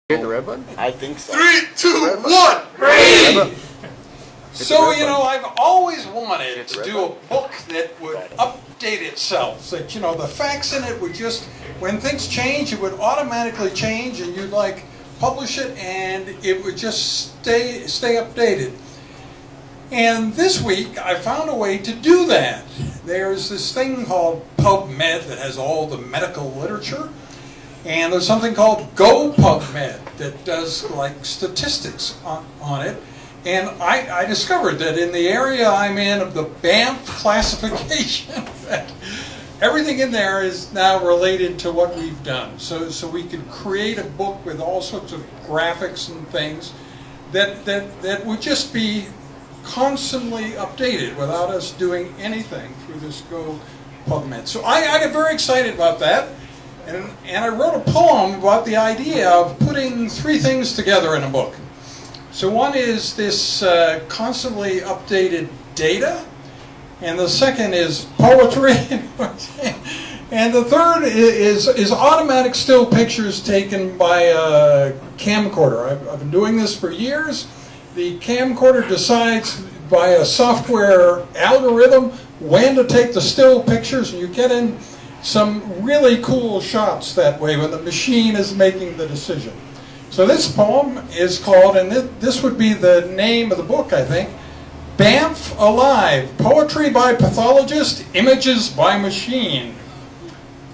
Hit the red button? I think so. 3, 2, 1, ready! So, you know, I've always wanted to do a book that would update itself. That, you know, the facts in it would just, when things change, it would automatically change, and you'd like publish it, and it would just stay updated. And this week, I found a way to do that. There's this thing called PubMed that has all the medical literature. And there's something called GoPubMed that does like statistics on it. And I discovered that in the area I'm in of the Banff classification, that everything in there is now related to what we've done. So we could create a book with all sorts of graphics and things that would just be constantly updated without us doing anything through this GoPubMed. So I got very excited about that. And I wrote a poem about the idea of putting three things together in a book. So one is this constantly updated data, and the second is poetry, and the third is automatic still pictures taken by a camcorder. I've been doing this for years. The camcorder decides by a software algorithm when to take the still pictures, and you get in some really cool shots that way when the machine is making the decision. So this poem is called, and this would be the name of the book, I think, Banff Alive, Poetry by Pathologist, Images by Machine.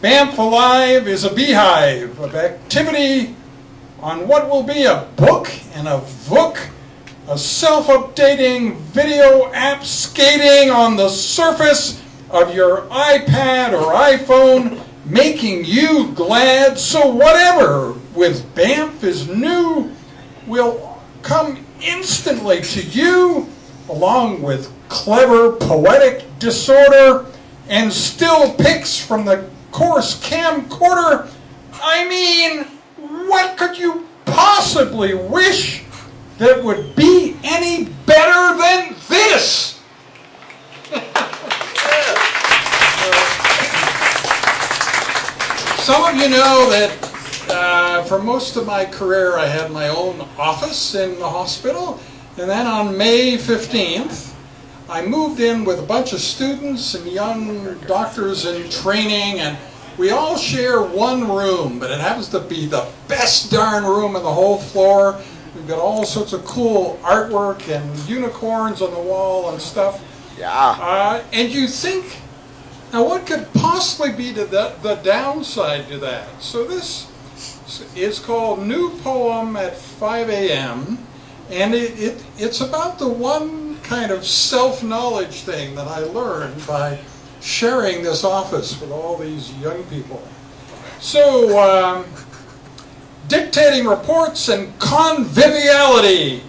Banff Alive is a beehive of activity on what will be a book and a vook, a self-updating video app skating on the surface of your iPad or iPhone, making you glad. So whatever with Banff is new will come instantly to you, along with clever poetic disorder and still pics from the coarse camcorder. I mean, what could you possibly wish that would be any better than this? Some of you know that for most of my career I had my own office in the hospital, and then on May 15th I moved in with a bunch of students and young doctors in training, and we all share one room, but it happens to be the best darn room in the whole floor. We've got all sorts of cool artwork and unicorns on the wall and stuff. Yeah. And you think, now what could possibly be the downside to that? So this is called New Poem at 5 a.m. and it's about the one kind of self-knowledge thing that I learned by sharing this office with all these young people. So, dictating reports and conviviality.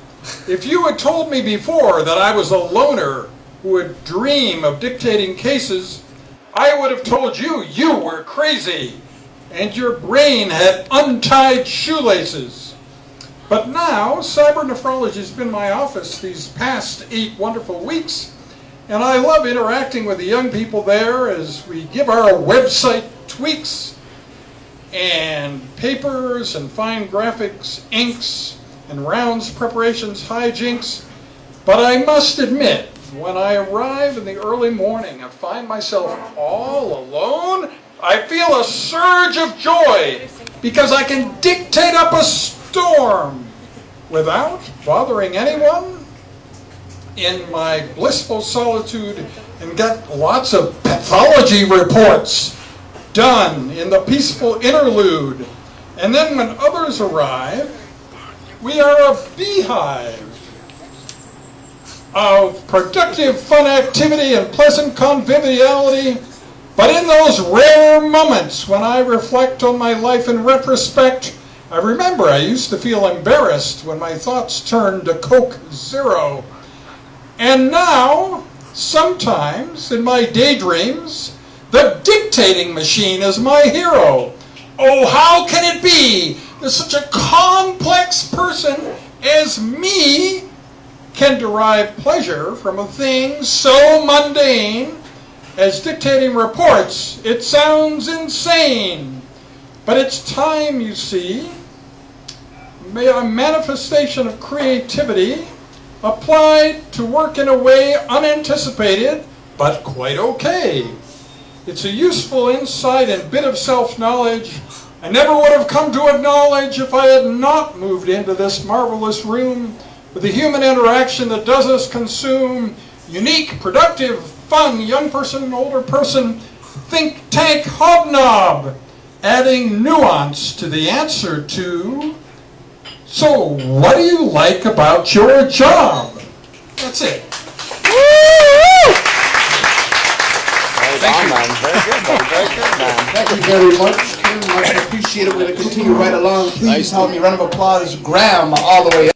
If you had told me before that I was a loner who would dream of dictating cases, I would have told you you were crazy and your brain had untied shoelaces. But now, cybernephrology has been in my office these past 8 wonderful weeks, and I love interacting with the young people there as we give our website tweaks and papers and fine graphics, inks, and rounds preparations hijinks. But I must admit, when I arrive in the early morning and find myself all alone, I feel a surge of joy because I can dictate up a storm without bothering anyone in my blissful solitude and get lots of pathology reports done in the peaceful interlude. And then when others arrive, we are a beehive of productive fun activity and pleasant conviviality. But in those rare moments when I reflect on my life in retrospect, I remember I used to feel embarrassed when my thoughts turned to Coke Zero. And now, sometimes in my daydreams, the dictating machine is my hero. Oh, how can it be that such a complex person as me can derive pleasure from a thing so mundane as dictating reports? It sounds insane. But it's time, you see, a manifestation of creativity applied to work in a way unanticipated, but quite okay. It's a useful insight and bit of self-knowledge I never would have come to acknowledge if I had not moved into this marvelous room with the human interaction that does us consume. Unique, productive, fun, young person, older person, think tank hobnob, adding nuance to the answer to, so what do you like about your job? That's it. Thank you, man. Very good, man. Very good, man. Thank you very much, Kim. Much appreciated. We're going to continue right along. Please help me. Round of applause, Graham, all the way up.